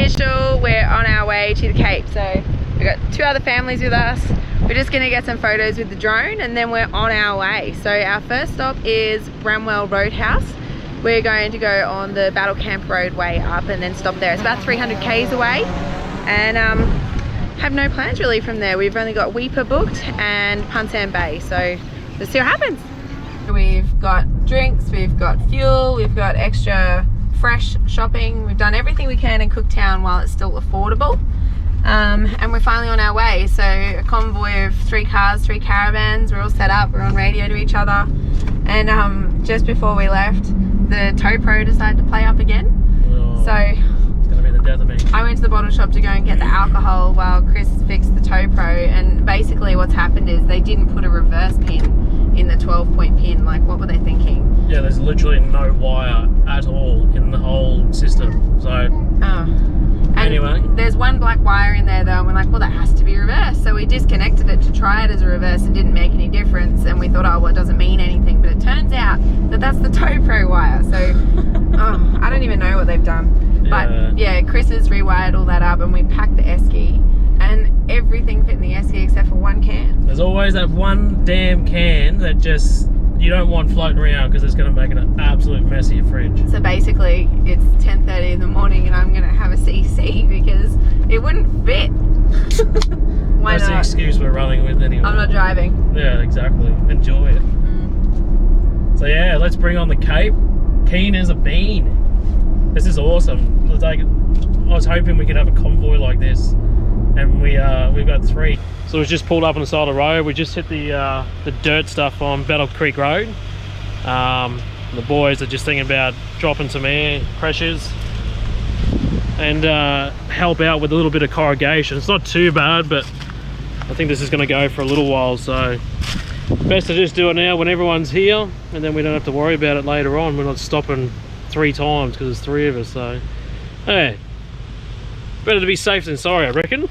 official. We're on our way to the Cape. So we've got 2 other families with us. We're just gonna get some photos with the drone and then we're on our way. So our first stop is Bramwell Roadhouse. We're going to go on the Battle Camp Road way up and then stop there. It's about 300 k's away, and have no plans really from there. We've only got Weipa booked and Punsan Bay, so let's see what happens. We've got drinks, we've got fuel, we've got extra fresh shopping. We've done everything we can in Cooktown while it's still affordable. And we're finally on our way. So a convoy of 3 cars, 3 caravans. We're all set up, we're on radio to each other. And just before we left, the tow pro decided to play up again. Oh, so it's gonna be the death of me. I went to the bottle shop to go and get the alcohol while Chris fixed the tow pro, and basically what's happened is they didn't put a reverse pin in the 12-point pin. Like, what were they thinking? Yeah, there's literally no wire at all in the whole system. So anyway, there's one black wire in there though, and we're like, well, that has to be reversed. So we disconnected it to try it as a reverse and didn't make any difference, and we thought, oh well, it doesn't mean anything, but it turns out that that's the tow pro wire. So I don't even know what they've done. But yeah, Chris has rewired all that up, and we packed the esky, and everything fit in the esky except for 1 can. There's always that one damn can that just you don't want floating around because it's going to make an absolute mess of your fridge. So basically it's 10:30 in the morning and I'm going to have a CC because it wouldn't fit. Why That's not? That's the excuse we're running with anyway. I'm not driving. Yeah, exactly. Enjoy it. So yeah, let's bring on the Cape. Keen as a bean. This is awesome. Like, I was hoping we could have a convoy like this, and we've got 3. So we've just pulled up on the side of the road. We just hit the dirt stuff on Battle Creek Road. The boys are just thinking about dropping some air pressures and help out with a little bit of corrugation. It's not too bad, but I think this is going to go for a little while, so best to just do it now when everyone's here, and then we don't have to worry about it later on. We're not stopping 3 times because there's 3 of us. So hey, better to be safe than sorry, I reckon.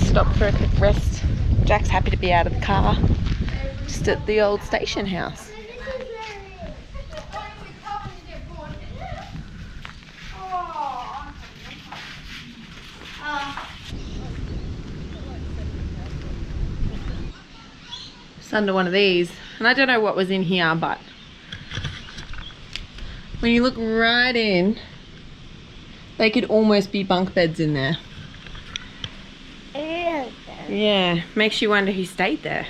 Stop for a quick rest. Jack's happy to be out of the car, just at the old station house. It's under one of these, and I don't know what was in here, but when you look right in, they could almost be bunk beds in there. Yeah, makes you wonder who stayed there.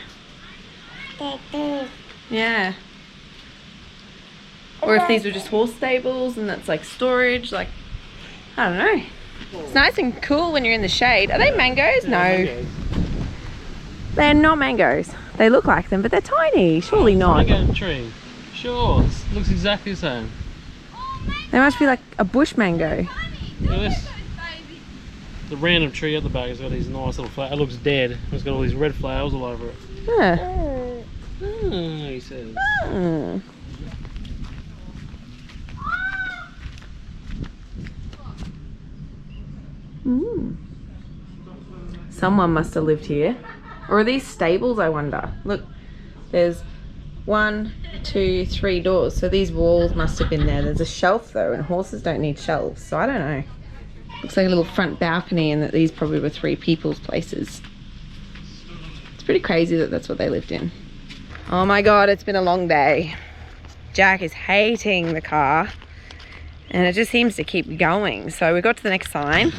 Yeah. Or if these were just horse stables and that's like storage, like, I don't know. It's nice and cool when you're in the shade. Are they mangoes? No. They're not mangoes. They look like them, but they're tiny. Surely not. Mango tree. Sure, it looks exactly the same. They must be like a bush mango. Look at this. The random tree at the back has got these nice little flowers. It looks dead. It's got all these red flowers all over it. Yeah. He says. Someone must have lived here. Or are these stables, I wonder? Look, there's 1, 2, 3 doors. So these walls must have been there. There's a shelf though, and horses don't need shelves. So I don't know. Looks like a little front balcony, and that these probably were 3 people's places. It's pretty crazy that that's what they lived in. Oh my god, it's been a long day. Jack is hating the car, and it just seems to keep going. So we got to the next sign.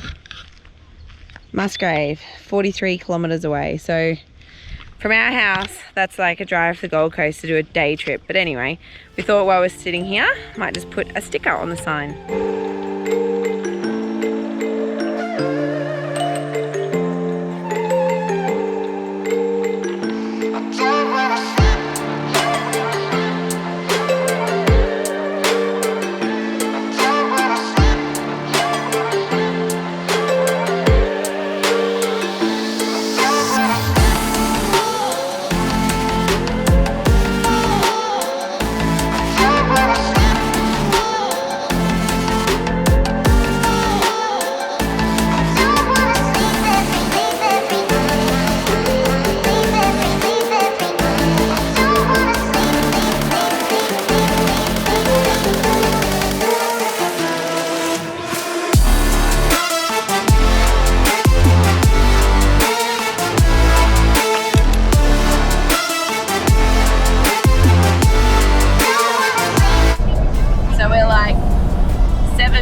Musgrave, 43 kilometers away. So from our house, that's like a drive to the Gold Coast to do a day trip. But anyway, we thought while we're sitting here, might just put a sticker on the sign.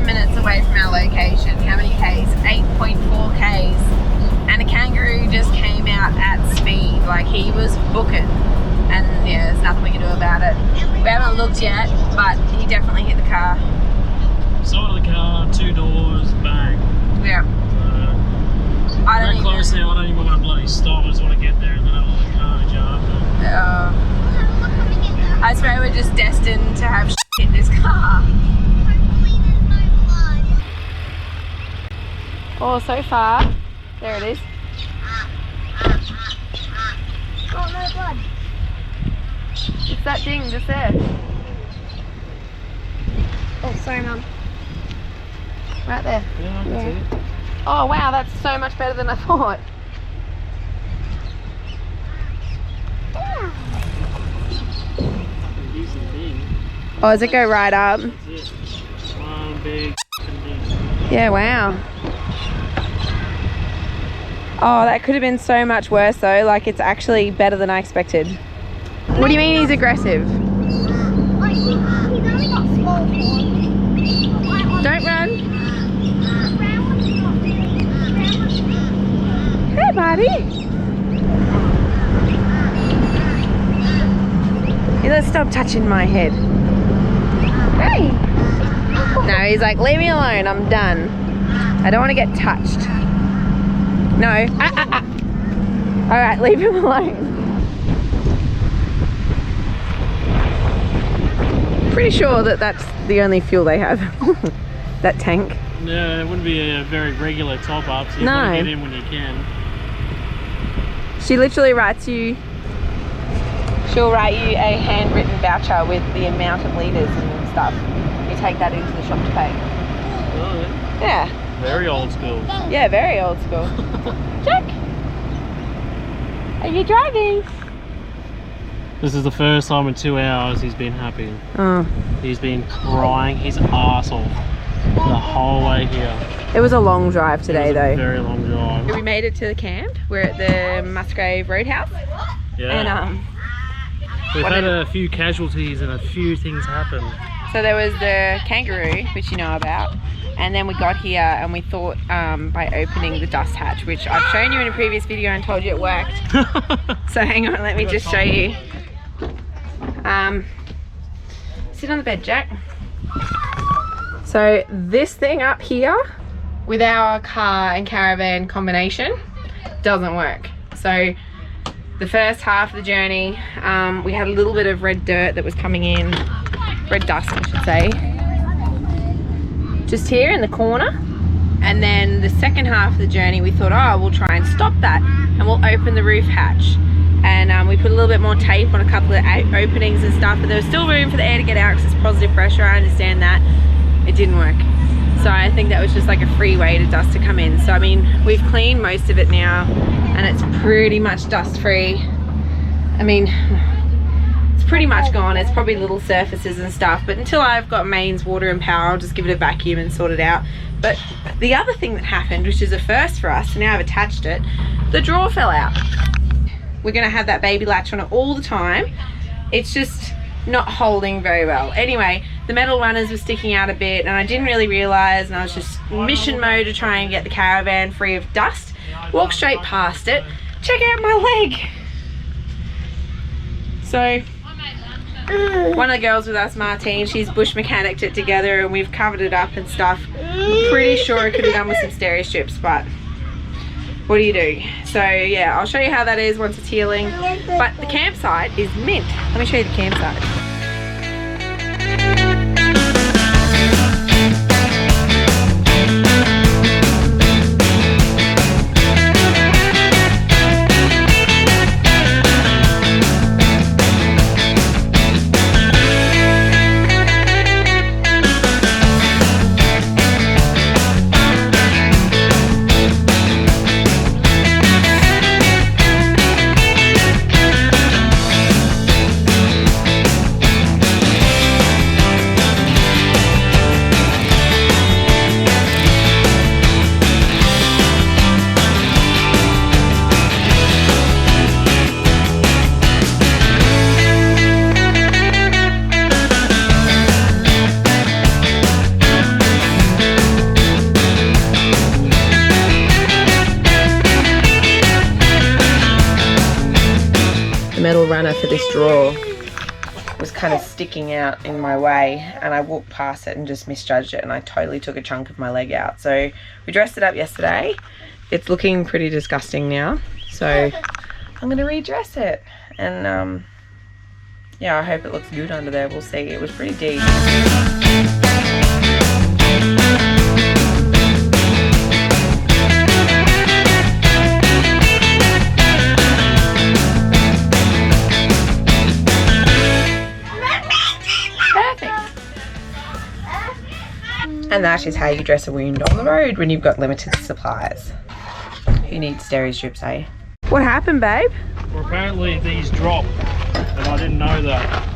10 minutes away from our location. How many Ks? 8.4 Ks. And a kangaroo just came out at speed, like he was booking. And yeah, there's nothing we can do about it. We haven't looked yet, but he definitely hit the car. Side of the car, 2 doors, bang. Yeah. I don't even... close now, I don't even want to bloody stop. I just want to get there and then have a little carnage after. I swear we're just destined to have shit in this car. Oh, so far. There it is. Oh, no blood. It's that thing just there. Oh, sorry, Mum. Right there. Yeah, I can see it. Oh wow, that's so much better than I thought. Oh, does it go right up? That's it. One big thing. Yeah, wow. Oh, that could have been so much worse though. Like, it's actually better than I expected. What do you mean he's aggressive? Like, he's only got small horns. Don't run. Hey, buddy. Hey, let's stop touching my head. Hey. No, he's like, leave me alone. I'm done. I don't want to get touched. No. All right, leave him alone. Pretty sure that that's the only fuel they have. That tank. Yeah, it wouldn't be a very regular top up, so you want to get in when you can. She literally writes you, she'll write you a handwritten voucher with the amount of litres and stuff. You take that into the shop to pay. Oh, Yeah. very old school. Yeah, very old school. Jack, are you driving? This is the first time in 2 hours he's been happy. Oh. He's been crying his arse off the whole way here. It was a long drive today though. Very long drive. We made it to the camp. We're at the Musgrave roadhouse. Yeah. And we've had a few casualties and a few things happen. so there was the kangaroo, which you know about. And then we got here and we thought by opening the dust hatch, which I've shown you in a previous video and told you it worked. So hang on, let me just show you. Sit on the bed, Jack. So this thing up here with our car and caravan combination doesn't work. So the first half of the journey, we had a little bit of red dirt that was coming in, red dust I should say, just here in the corner. And then the second half of the journey we thought, oh, we'll try and stop that and we'll open the roof hatch. And we put a little bit more tape on a couple of openings and stuff, but there was still room for the air to get out because it's positive pressure, I understand that. It didn't work. So I think that was just like a free way to dust to come in. So I mean, we've cleaned most of it now and it's pretty much dust free. I mean, it's pretty much gone. It's probably little surfaces and stuff, but until I've got mains, water and power, I'll just give it a vacuum and sort it out. But the other thing that happened, which is a first for us, and now I've attached it, the drawer fell out. We're gonna have that baby latch on it all the time. It's just not holding very well. Anyway, the metal runners were sticking out a bit and I didn't really realize, and I was just mission mode to try and get the caravan free of dust. Walk straight past it. Check out my leg. So one of the girls with us, Martine, she's bush mechanicked it together and we've covered it up and stuff. I'm pretty sure it could have done with some stereo strips, but what do you do? So yeah, I'll show you how that is once it's healing. But the campsite is mint. Let me show you the campsite. metal runner for this drawer was kind of sticking out in my way, and I walked past it and just misjudged it, and I totally took a chunk of my leg out. So we dressed it up yesterday. It's looking pretty disgusting now, so I'm gonna redress it, and yeah, I hope it looks good under there. We'll see. It was pretty deep. And that is how you dress a wound on the road when you've got limited supplies. Who needs steri strips, eh? What happened, babe? Well, apparently these drop, and I didn't know that.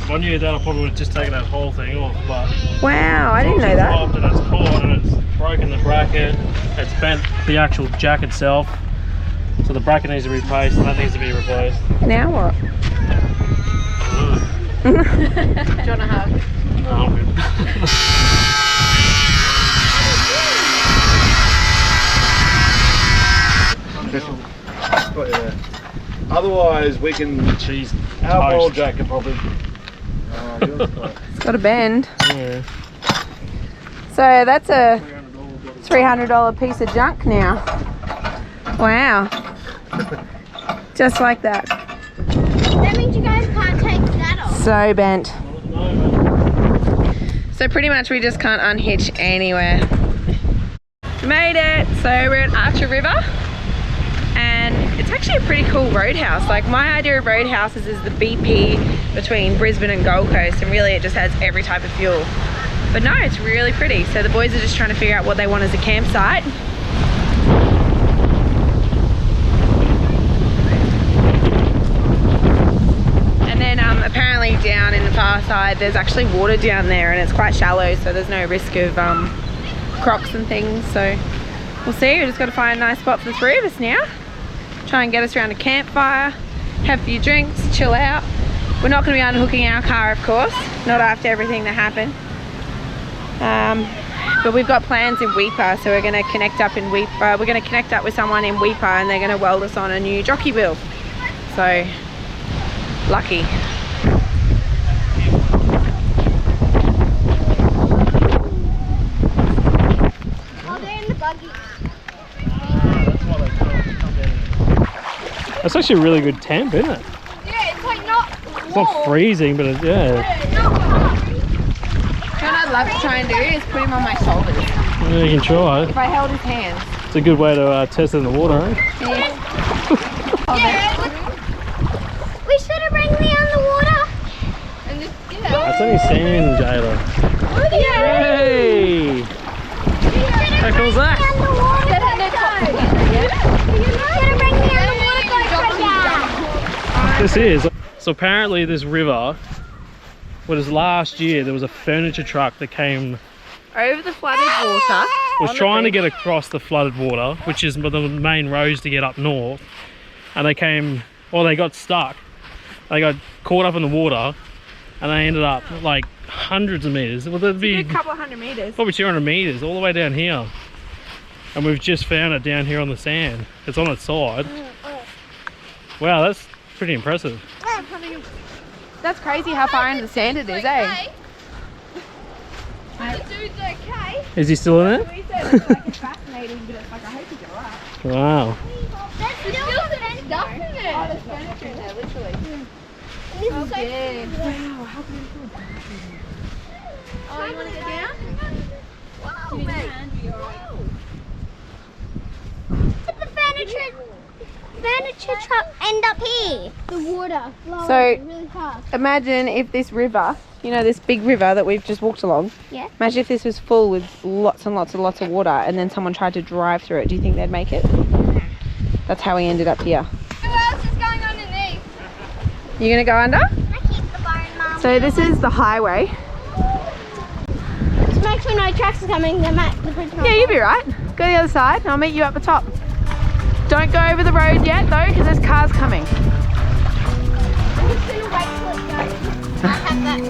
If I knew that, I probably would have just taken that whole thing off. But wow, I didn't know that. Dropped and it's caught and it's broken the bracket. It's bent the actual jack itself. So the bracket needs to be replaced and that needs to be replaced. Now what? Do you want a hug? No, I'm good. Otherwise, we can. Cheese. Our roll jack can probably. It's got a bend. Yeah. So that's a $300 piece of junk now. Wow. Just like that. That means you guys can't take that off. So bent. So pretty much we just can't unhitch anywhere. We made it. So we're at Archer River. And it's actually a pretty cool roadhouse. Like, my idea of roadhouses is the BP between Brisbane and Gold Coast, and really it just has every type of fuel. But no, it's really pretty. So the boys are just trying to figure out what they want as a campsite. And then apparently down in the far side there's actually water down there, and it's quite shallow, so there's no risk of crocs and things. So we'll see. We just got to find a nice spot for the three of us now. Try and get us around a campfire, have a few drinks, chill out. We're not going to be unhooking our car, of course, not after everything that happened. But we've got plans in Weipa, so we're going to connect up in Weipa. We're going to connect up with someone in Weipa, and they're going to weld us on a new jockey bill. So lucky. Oh, they're in the buggy. That's actually a really good temp, isn't it? Yeah, it's like not It's not freezing, but it, yeah. What I'd love to try and do is put him on my shoulders. Yeah, you can try. If I held his hands. It's a good way to test it in the water, eh? We should have bring me on the water. And just, That's only sand, Jayla. Hey! How cool is that? This is. So apparently this river, was last year there was a furniture truck that came, over the flooded water. was trying to get across the flooded water, which is the main roads to get up north, and they came, or they got stuck. They got caught up in the water, and they ended up like hundreds of meters. Well, there'd be a couple of 100 meters. probably 200 meters all the way down here, and we've just found it down here on the sand. It's on its side. Wow, that's pretty impressive. That's crazy how far into the sand it is, eh? The dude's okay. Is he still in it? We said it's like it's fascinating, but it's like, I hope he's alright. Wow. There's still some stuff in Oh, it. there's furniture in there, literally. This is so Big. cool. Wow, how beautiful. Oh, you want to go down? Wow, mate. Did the furniture truck end up here? The water flowing So- really fast. Imagine if this river, you know, this big river that we've just walked along. Yeah. Imagine if this was full with lots and lots and lots of water, and then someone tried to drive through it. Do you think they'd make it? That's how we ended up here. Who else is going underneath? You gonna go under? I keep the bar in mum. So this is the highway. Just make sure no tracks are coming. The bridge might Yeah, you'll be right. Go to the other side, and I'll meet you up the top. Don't go over the road yet, though, because there's cars coming. I'm just gonna wait till it goes. I have that.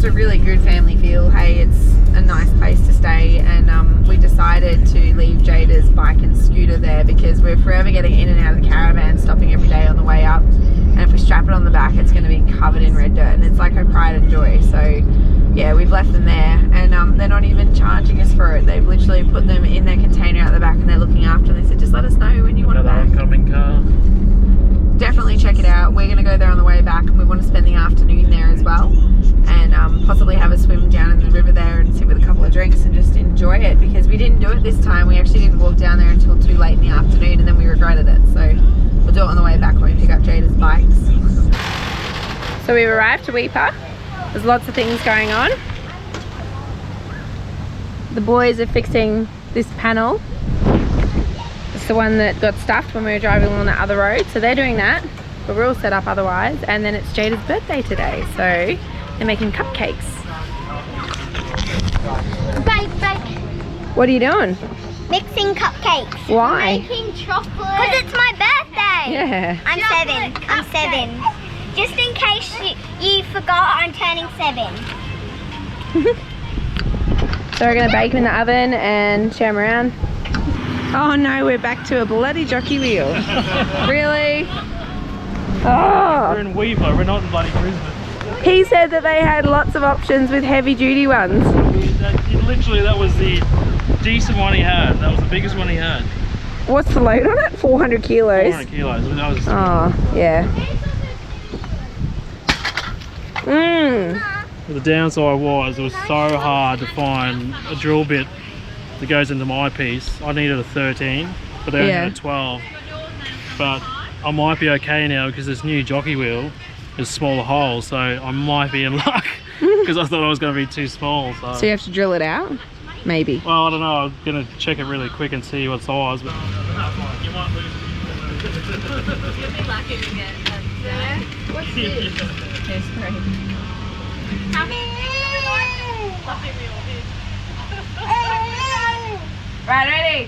just a really good family feel. Hey, it's a nice place to stay, and we decided to leave Jada's bike and scooter there because we're forever getting in and out of the caravan, stopping every day on the way up, and if we strap it on the back it's going to be covered in red dirt, and it's like her pride and joy. So yeah, we've left them there, and they're not even charging us for it. They've literally put them in their container out the back and they're looking after them. They said just let us know when you want it back. Oncoming car. Definitely check it out. We're going to go there on the way back, and we want to spend the afternoon there as well, and possibly have a swim down in the river there and sit with a couple of drinks and just enjoy it, because we didn't do it this time. We actually didn't walk down there until too late in the afternoon, and then we regretted it. So we'll do it on the way back when we pick up Jada's bikes. So we've arrived to Weipa. There's lots of things going on. The boys are fixing this panel. It's the one that got stuffed when we were driving along the other road, so they're doing that, but we're all set up otherwise. And then it's Jada's birthday today, so they're making cupcakes. Bake. What are you doing? Mixing cupcakes. Why? Making chocolate. Because it's my birthday. Yeah. I'm 7. Just in case you forgot, I'm turning 7. So we're going to bake them in the oven and share them around. Oh no, we're back to a bloody jockey wheel. Really? We're Oh. in Weipa, we're not in bloody Brisbane. He said that they had lots of options with heavy duty ones. Literally, that was the decent one he had. That was the biggest one he had. What's the load on it? 400 kilos. 400 kilos. That was Oh, yeah. The downside was it was so hard to find a drill bit that goes into my piece. I needed a 13, but they only had a 12. But I might be okay now because this new jockey wheel is smaller holes, so I might be in luck because I thought I was going to be too small. So you have to drill it out? Maybe. Well, I don't know. I'm going to check it really quick and see what size. But You'll be lucky to get that. What's this? Yes, great. Right, ready?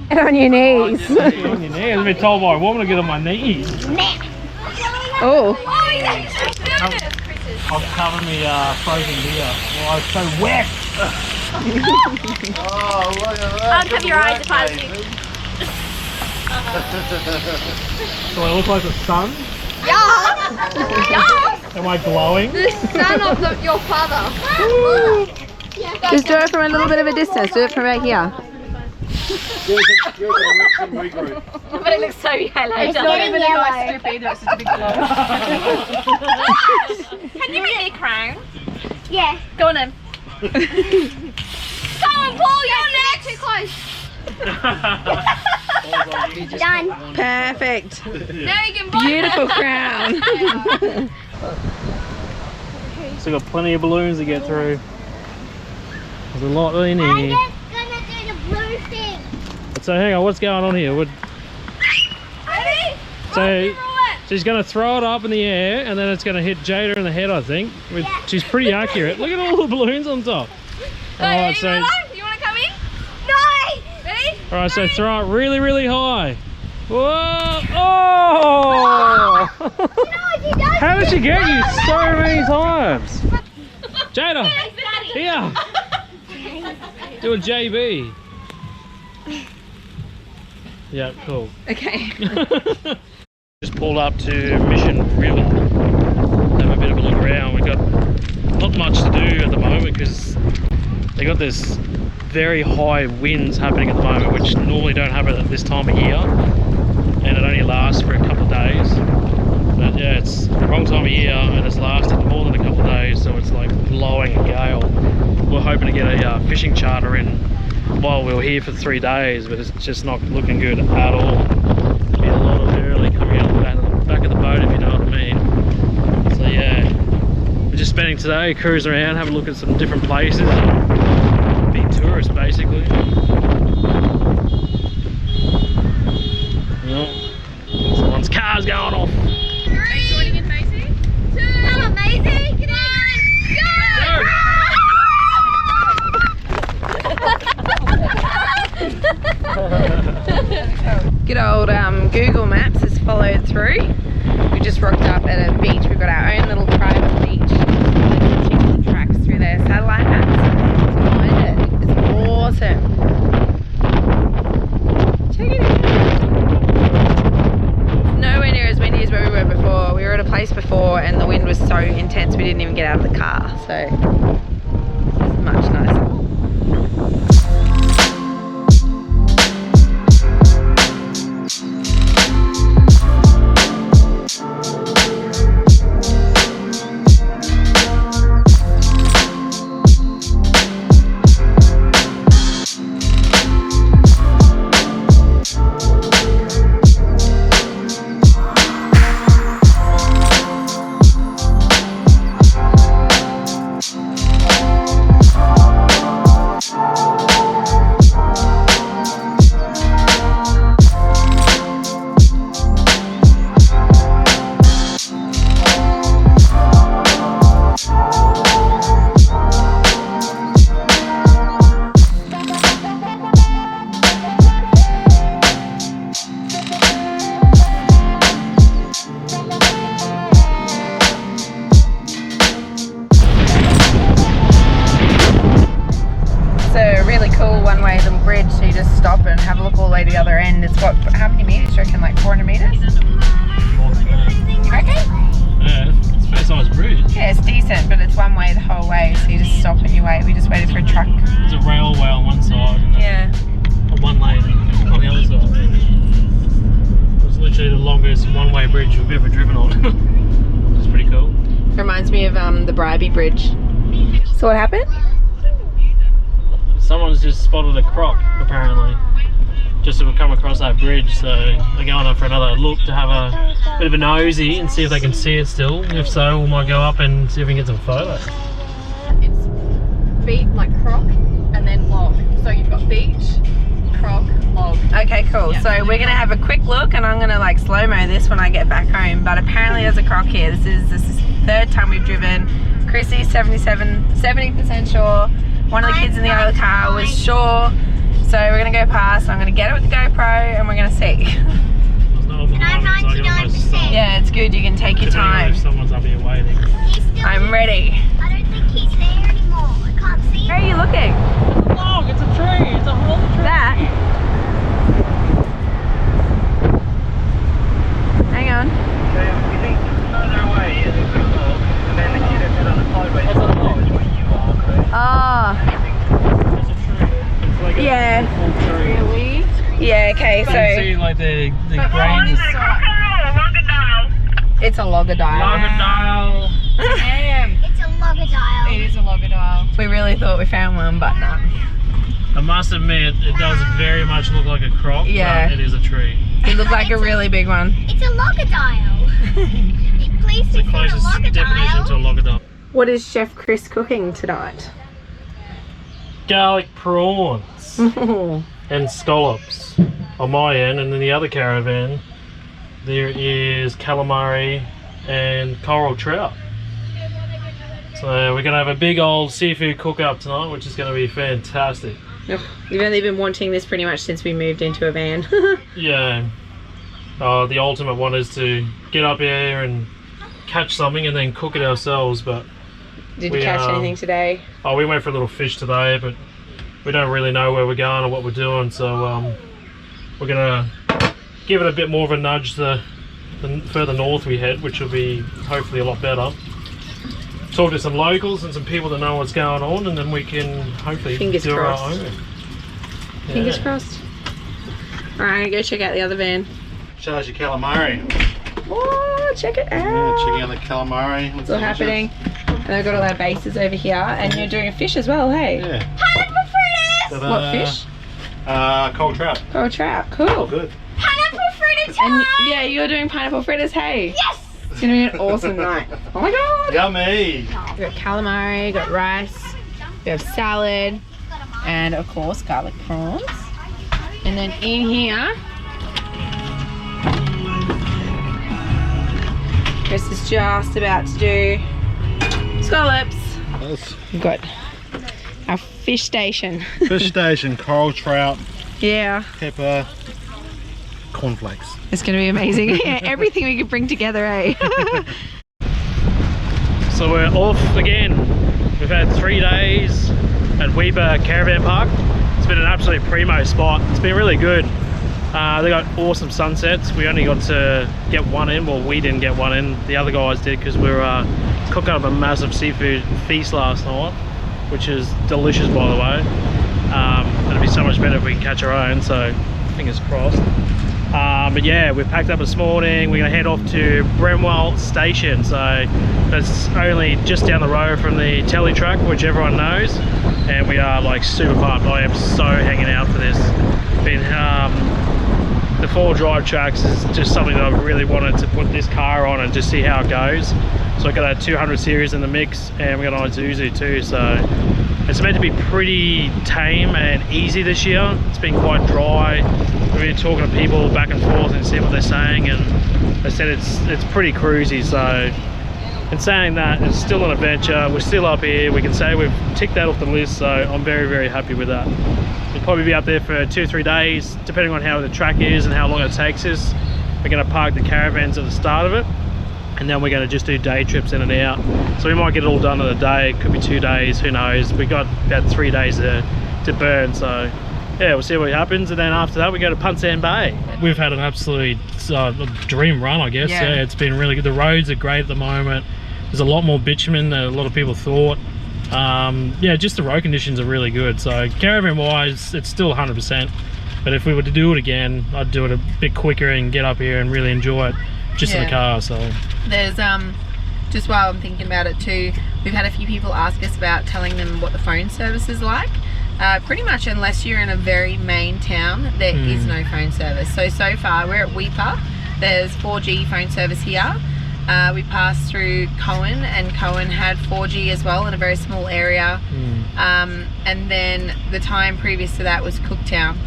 And on your knees. on your knees. I've been told by a woman to get on my knees. Oh. I'll cover me frozen beer. Well, I was so wet. Oh, look at that. I'll cover your eyes if I was you. Do I look like the sun? Yeah. Am I glowing? The son of your father. Just do it from a little bit of a distance. Do it from right here. You're gonna regroup. But it looks so yellow. It's not even a nice strip either, it's just a big glow. Can you make me a crown? Yeah. Go on then. Come on, Paul, you're next. Too close. Done. Perfect. Now you can buy Beautiful crown. So we've got plenty of balloons to get through. There's a lot in I'm here. just gonna do the blue thing. So hang on, what's going on here? Ready? So she's going to throw it up in the air and then it's going to hit Jada in the head, I think. She's pretty accurate. Look at all the balloons on top. Alright, so You wanna come in? No! Ready? alright, so throw it really, really high. Whoa! Oh! How did she get you so many times? Jada! Here! Do a JB. Yeah, cool. Okay. Just pulled up to Mission River. Have a bit of a look around. We've got not much to do at the moment because they got this very high winds happening at the moment, which normally don't happen at this time of year, and it only lasts for a couple of days. But yeah, it's the wrong time of year and it's lasted more than a couple of days, so it's like blowing a gale. We're hoping to get a fishing charter in while we were here for 3 days, but it's just not looking good at all. There'll be a lot of early coming out the back of the boat, if you know what I mean. So yeah, we're just spending today cruising around, having a look at some different places, being tourists. forest basically. Yep. Someone's car's going off. Are you joining in, Maisie? Come on, Maisie. Get on. Good old Google Maps has followed through. We just rocked up at a beach. We've got our own little private beach. It tracks through their satellite maps to find it. It's awesome. Check it out. Nowhere near as windy as where we were before. We were at a place before and the wind was so intense we didn't even get out of the car. So it's much nicer. one-way little bridge, so you just stop and have a look all the way to the other end. It's got, how many metres do you reckon, like 400 metres? You reckon? Yeah, it's a fair sized bridge. Yeah, it's decent, but it's one way the whole way, so you just stop and you wait. We just waited for a truck. There's a railway on one side and a one lane on the other side. It was literally the longest one-way bridge we've ever driven on. It's pretty cool. Reminds me of the Bribey Bridge. So what happened? Someone's just spotted a croc, apparently, just to come across that bridge, so they're going up for another look to have a bit of a nosy and see if they can see it still. If so, we might go up and see if we can get some photos. It's beat like croc and then log. So you've got beach, croc, log. Okay, cool. Yeah, so we're gonna have a quick look, and I'm gonna like slow-mo this when I get back home. But apparently there's a croc here. This is the third time we've driven. Chrissy's 70% sure. One of the kids in the other car was sure. So we're gonna go past. I'm gonna get it with the GoPro and we're gonna see. There's no other line, so yeah, it's good. You can take your time. If someone's up here waiting. I'm ready. I don't think he's there anymore. I can't see Where are you looking? It's a log, it's a tree, it's a whole tree. That. Hang on. You think further away is a log, and then you don't sit on the sideways. That's a log. Where you are, correct? Oh. It's a tree. It's like a full tree. Really? Yeah, okay, You so can see like the grain is it's a logadile. Logadile. Damn. It's a logadile. It is a logadile. We really thought we found one, but no. I must admit, it does very much look like a croc, Yeah. but it is a tree. It looked like a really big one. It's a logadile. Please It's the say a closest definition to a logadile. logadile. What is Chef Chris cooking tonight? Garlic prawns and scallops on my end, and in the other caravan there is calamari and coral trout. So we're going to have a big old seafood cook up tonight, which is going to be fantastic. You've only been wanting this pretty much since we moved into a van. Yeah, the ultimate one is to get up here and catch something and then cook it ourselves, but Did you catch anything today? oh, we went for a little fish today, but we don't really know where we're going or what we're doing, so we're gonna give it a bit more of a nudge the further north we head, which will be hopefully a lot better. Talk to some locals and some people that know what's going on, and then we can hopefully Fingers do crossed. our own. Fingers Yeah. crossed. Alright, I'm gonna go check out the other van. Shows you calamari. Oh, check it Yeah, out. checking out the calamari. What's all happening? And they've got all our bases over here, and you're doing a fish as well, hey? Yeah. Pineapple fritters! Ta-da. What fish? Cold trout. Oh, trout. Cool. Good. Pineapple fritter time! And yeah, you're doing pineapple fritters, hey? Yes! It's gonna be an awesome night. Oh my god! Yummy. We got calamari, got rice, we have salad, and of course garlic prawns. And then in here, Chris is just about to do scallops. We've got our fish station. Fish station, coral, trout, Yeah, pepper, cornflakes. it's gonna be amazing. Everything we could bring together, eh? So we're off again. We've had 3 days at Weipa Caravan Park. It's been an absolute primo spot. It's been really good. They got awesome sunsets. We only got to get one in. Well, we didn't get one in. The other guys did because we were cooking up a massive seafood feast last night, which is delicious, by the way. It'd be so much better if we could catch our own, so fingers crossed. But yeah, we packed up this morning. We're gonna head off to Bramwell station. So that's only just down the road from the Teletrack, which everyone knows. And we are like super pumped. I am so hanging out for this. The 4-drive tracks is just something that I've really wanted to put this car on and just see how it goes. So I got a 200 series in the mix, and we got an Isuzu too. So it's meant to be pretty tame and easy this year. It's been quite dry. We've been talking to people back and forth and see what they're saying, and they said it's pretty cruisy. So in saying that, it's still an adventure. We're still up here. We can say we've ticked that off the list, so I'm very, very happy with that. We'll probably be up there for 2 or 3 days, depending on how the track is and how long it takes us. We're going to park the caravans at the start of it, and then we're going to just do day trips in and out. So we might get it all done in a day. It could be 2 days, who knows. We got about 3 days to burn, so yeah, we'll see what happens. And then after that, we go to Punsan Bay. We've had an absolute dream run, I guess. Yeah, it's been really good. The roads are great at the moment. There's a lot more bitumen than a lot of people thought. Yeah, just the road conditions are really good. So caravan wise, it's still 100%, but if we were to do it again, I'd do it a bit quicker and get up here and really enjoy it just in the car. So there's just while I'm thinking about it too, we've had a few people ask us about telling them what the phone service is like. Pretty much unless you're in a very main town, there is no phone service. So far we're at Weipa. There's 4G phone service here. We passed through Cohen, and Cohen had 4G as well in a very small area. And then the time previous to that was Cooktown.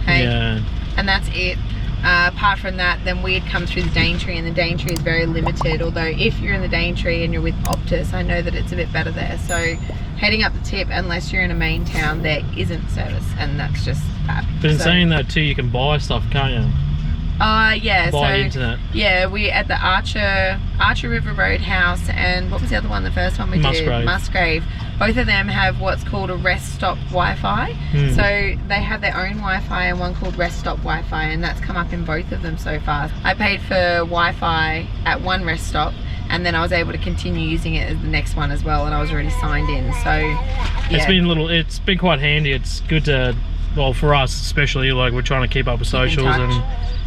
Okay? Yeah. And that's it. Apart from that, then we had come through the Daintree, and the Daintree is very limited. Although if you're in the Daintree and you're with Optus, I know that it's a bit better there. So heading up the tip, unless you're in a main town, there isn't service, and that's just bad. But in saying that too, you can buy stuff, can't you? Yeah, buy internet. Yeah, we at the Archer River Roadhouse, and what was the other one? The first one we did, Musgrave. Both of them have what's called a rest stop Wi-Fi. So they have their own Wi-Fi and one called rest stop Wi-Fi, and that's come up in both of them so far. I paid for Wi-Fi at one rest stop, and then I was able to continue using it as the next one as well, and I was already signed in. So yeah. It's been quite handy. It's good to, well, for us especially, like we're trying to keep up with socials and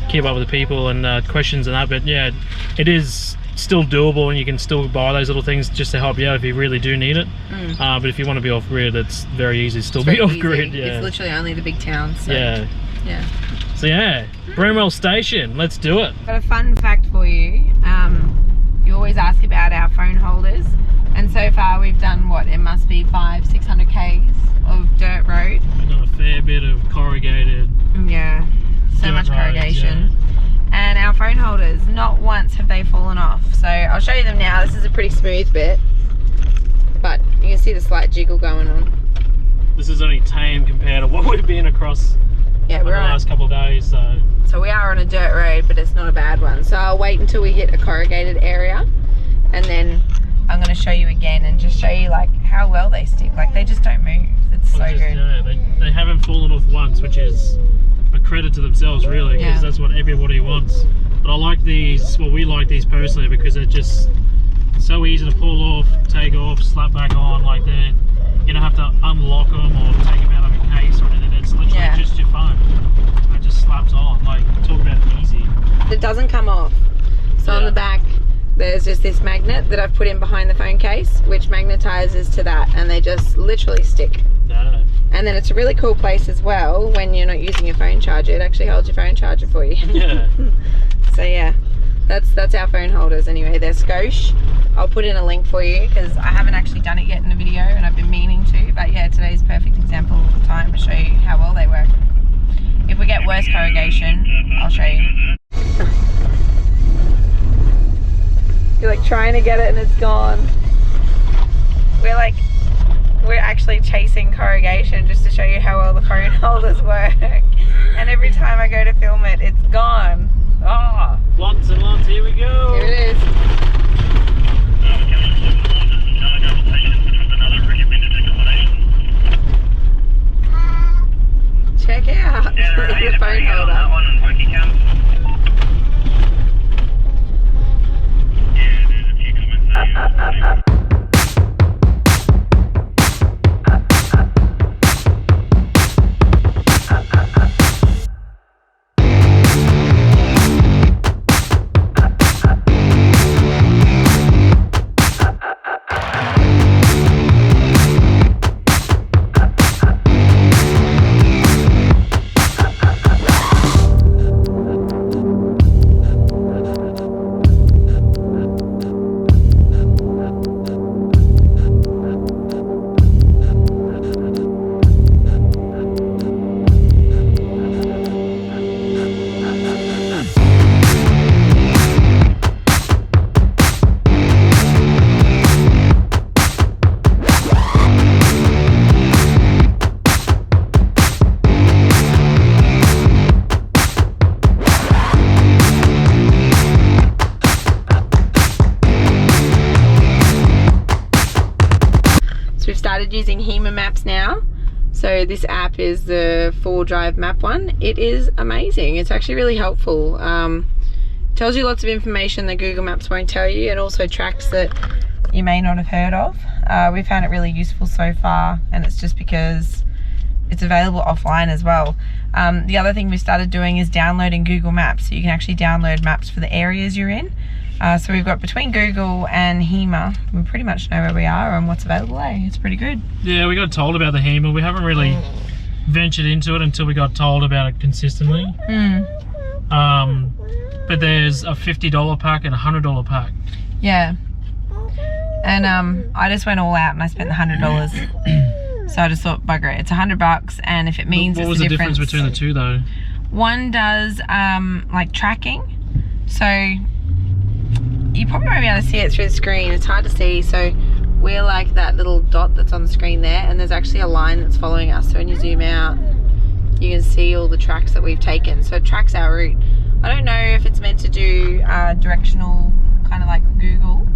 keep up with the people and questions and that, but yeah, it is still doable, and you can still buy those little things just to help you out if you really do need it. But if you want to be off grid, it's very easy to still be off grid. Yeah, it's literally only the big towns. So. Yeah. So yeah, Bramwell Station, let's do it. Got a fun fact for you. You always ask about our phone holders, and so far we've done what, it must be 500-600 k's of dirt road. We've done a fair bit of corrugated. Yeah, so much corrugation. And our phone holders, not once have they fallen off. So I'll show you them now. This is a pretty smooth bit, but you can see the slight jiggle going on. This is only tame compared to what we've been across the last couple of days. So we are on a dirt road, but it's not a bad one. So I'll wait until we hit a corrugated area, and then I'm going to show you again and just show you like how well they stick. Like they just don't move. It's so good. Yeah, they haven't fallen off once, which is a credit to themselves really, because that's what everybody wants. But I like these, well, we like these personally because they're just so easy to pull off, take off, slap back on. Like you don't have to unlock them or take them out of a case or anything. It's literally just your phone. It just slaps on. Like, talk about easy. It doesn't come off. So on the back there's just this magnet that I've put in behind the phone case, which magnetizes to that, and they just literally stick. And then it's a really cool place as well when you're not using your phone charger. It actually holds your phone charger for you. Yeah. So yeah, That's our phone holders anyway. They're Scosh. I'll put in a link for you because I haven't actually done it yet in a video and I've been meaning to. But yeah, today's a perfect example of time to show you how well they work. If we get worse corrugation, I'll show you. You're like trying to get it and it's gone. We're actually chasing corrugation just to show you how well the phone holders work. And every time I go to film it, it's gone. Oh. Lots and lots, here we go. Here it is. Check out the phone holder. Using HEMA maps now. So this app is the 4-drive map one. It is amazing. It's actually really helpful. Tells you lots of information that Google Maps won't tell you, and also tracks that you may not have heard of. We found it really useful so far, and it's just because it's available offline as well. The other thing we started doing is downloading Google Maps, so you can actually download maps for the areas you're in. So we've got between Google and HEMA, we pretty much know where we are and what's available. It's pretty good. Yeah, we got told about the HEMA. We haven't really ventured into it until we got told about it consistently. But there's a $50 pack and a $100 pack. Yeah. And I just went all out and I spent the $100. So I just thought, bugger it, it's $100, and if it means what was the difference between the two though? One does like tracking, so you probably won't be able to see it through the screen, it's hard to see. So we're like that little dot that's on the screen there, and there's actually a line that's following us. So when you zoom out, you can see all the tracks that we've taken. So it tracks our route. I don't know if it's meant to do directional, kind of like Google,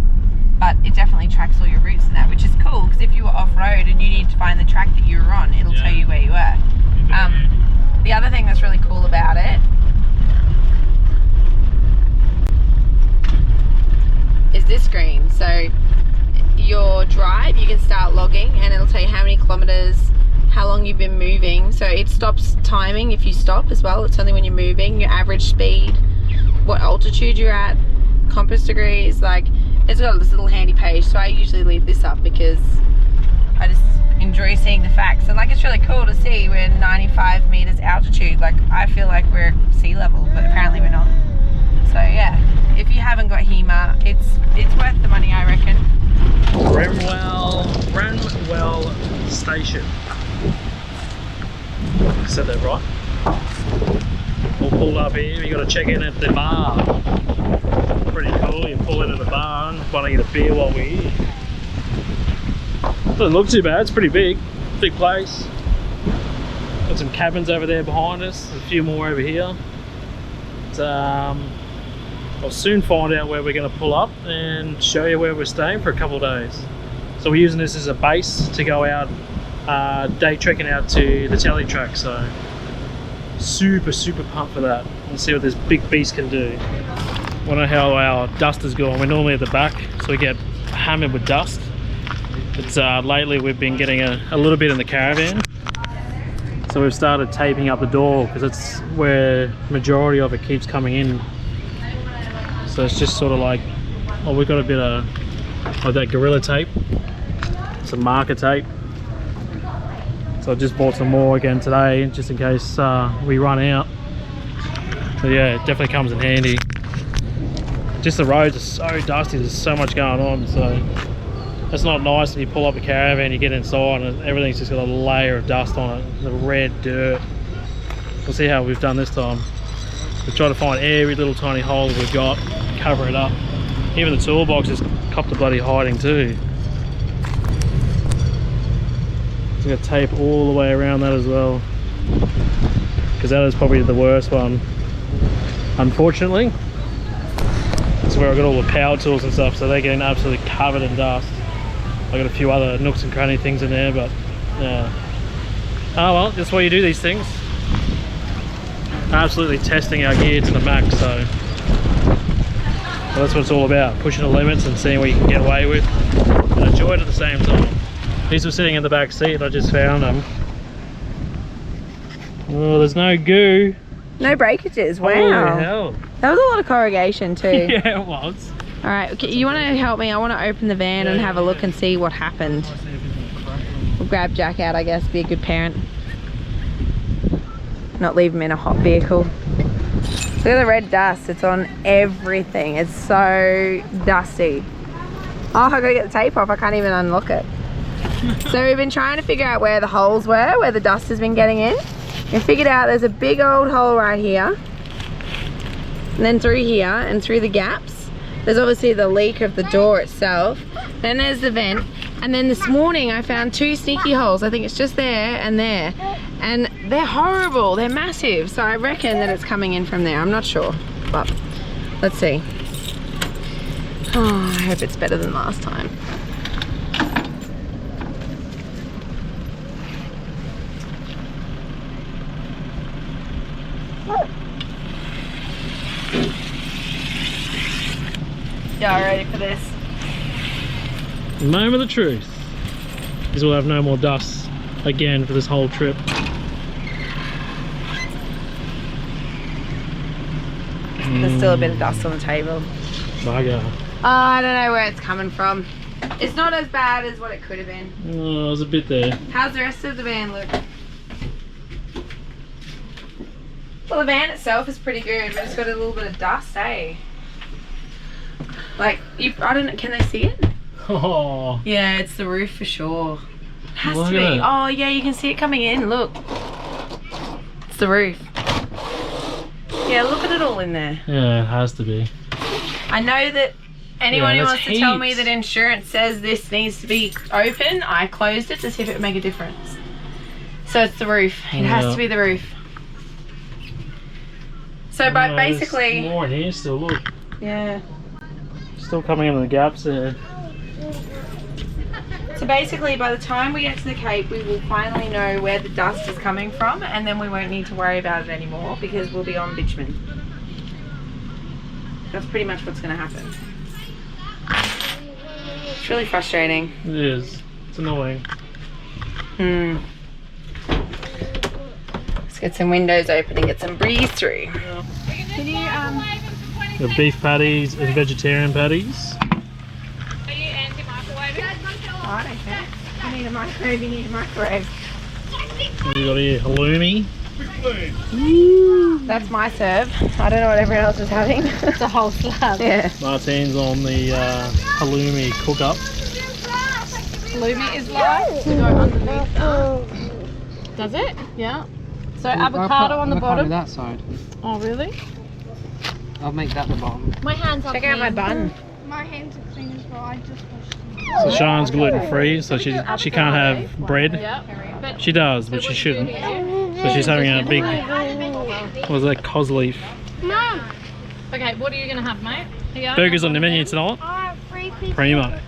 but it definitely tracks all your routes and that, which is cool, because if you were off-road and you need to find the track that you were on, it'll tell you where you were. The other thing that's really cool about it is this screen. So your drive, you can start logging and it'll tell you how many kilometers, how long you've been moving. So it stops timing if you stop as well. It's only when you're moving, your average speed, what altitude you're at, compass degrees. Like, it's got this little handy page. So I usually leave this up because I just enjoy seeing the facts. And like, it's really cool to see we're 95 meters altitude. Like, I feel like we're at sea level, but apparently we're not. So yeah, if you haven't got HEMA, it's worth the money, I reckon. Bramwell Station. Said that right? We'll pull up here, you got to check in at the bar. Pretty cool, you pull into the bar and want to get a beer while we're here. Doesn't look too bad, it's pretty big place. Got some cabins over there behind us, a few more over here. I'll soon find out where we're going to pull up and show you where we're staying for a couple of days. So we're using this as a base to go out day trekking out to the Teletrack, so super pumped for that. Let's see what this big beast can do. Wonder how our dust is going. We're normally at the back, so we get hammered with dust. But lately we've been getting a little bit in the caravan. So we've started taping up the door because it's where the majority of it keeps coming in. So it's just sort of like, oh, we've got a bit of that Gorilla tape, some marker tape. So I just bought some more again today, just in case we run out. So yeah, it definitely comes in handy. just the roads are so dusty. There's so much going on, so it's not nice when you pull up a caravan, you get inside and everything's just got a layer of dust on it, the red dirt. We'll see how we've done this time. We've tried to find every little tiny hole that we've got, cover it up. Even the toolbox has copped a bloody hiding too. So we've got tape all the way around that as well, because that is probably the worst one, unfortunately. That's where I've got all the power tools and stuff, so they're getting absolutely covered in dust. I've got a few other nooks and cranny things in there, but yeah. Oh well, that's why you do these things. Absolutely testing our gear to the max, so well, that's what it's all about, pushing the limits and seeing what you can get away with and enjoy it at the same time. These were sitting in the back seat, I just found them. Oh, there's no goo. No breakages, wow. Holy hell. That was a lot of corrugation too. Yeah, it was. All right, okay, you want to help me? I want to open the van and have a look and see what happened. We'll grab Jack out, I guess, be a good parent. Not leave him in a hot vehicle. Look at the red dust, it's on everything. It's so dusty. Oh, I gotta get the tape off, I can't even unlock it. So we've been trying to figure out where the holes were, where the dust has been getting in. We figured out there's a big old hole right here. And then through here and through the gaps. There's obviously the leak of the door itself. Then there's the vent. And then this morning I found 2 sneaky holes. I think it's just there and there. And they're horrible, they're massive. So I reckon that it's coming in from there. I'm not sure, but let's see. Oh, I hope it's better than last time. Y'all ready for this? Moment of truth. Because we'll have no more dust again for this whole trip. There's still a bit of dust on the table. Bugger. Oh, I don't know where it's coming from. It's not as bad as what it could have been. Oh, there's a bit there. How's the rest of the van look? Well, the van itself is pretty good, but it's got a little bit of dust, eh? Like, I don't know, can they see it? Oh. Yeah, it's the roof for sure. It has Look to be. at it. Oh, yeah, you can see it coming in, look. It's the roof. Yeah, look at it all in there. Yeah, it has to be. I know that anyone who that's wants to tell me heaps. that insurance says this needs to be open, I closed it to see if it would make a difference. So it's the roof. It has Yeah. to be the roof. So, but No, basically... there's more in here still, look. Yeah. Still coming in the gaps there. So basically, by the time we get to the Cape, we will finally know where the dust is coming from, and then we won't need to worry about it anymore because we'll be on bitumen. That's pretty much what's going to happen. It's really frustrating. It is. It's annoying. Let's get some windows open and get some breeze through. Can you, The beef patties and vegetarian patties. are you anti-microwave? Oh, I don't care. You need a microwave, you need a microwave. What we got here? Halloumi. That's my serve. I don't know what everyone else is having. It's a whole slab. Yeah. Martine's on the halloumi cook up. Halloumi is live to go underneath that. Does it? Yeah. So avocado on the bottom. That side. Oh, really? I'll make that the bottom. My hands are Check out my bun. My hands are clean as well. I just washed them. So Sian's gluten free, so she can't have bread. Yep. But She does, but she shouldn't. So she's having a big, what was that, cos leaf. Mom. Okay, what are you gonna have, mate? Here. Burgers on the menu tonight. Primo.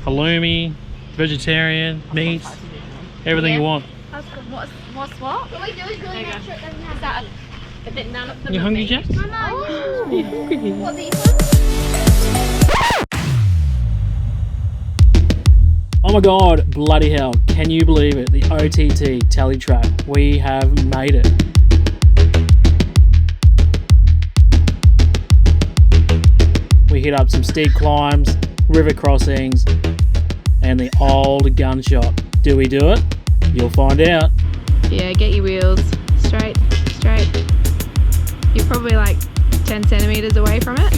Halloumi, vegetarian, meats, everything you want. That's good. What's what? There you go. Is that a bit none of them? You hungry, Jack? What these Oh my god, bloody hell, can you believe it? The OTT Teletrack, we have made it. We hit up some steep climbs, river crossings, and the old gunshot. Do we do it? You'll find out. Yeah, get your wheels straight, straight. You're probably like 10 centimeters away from it.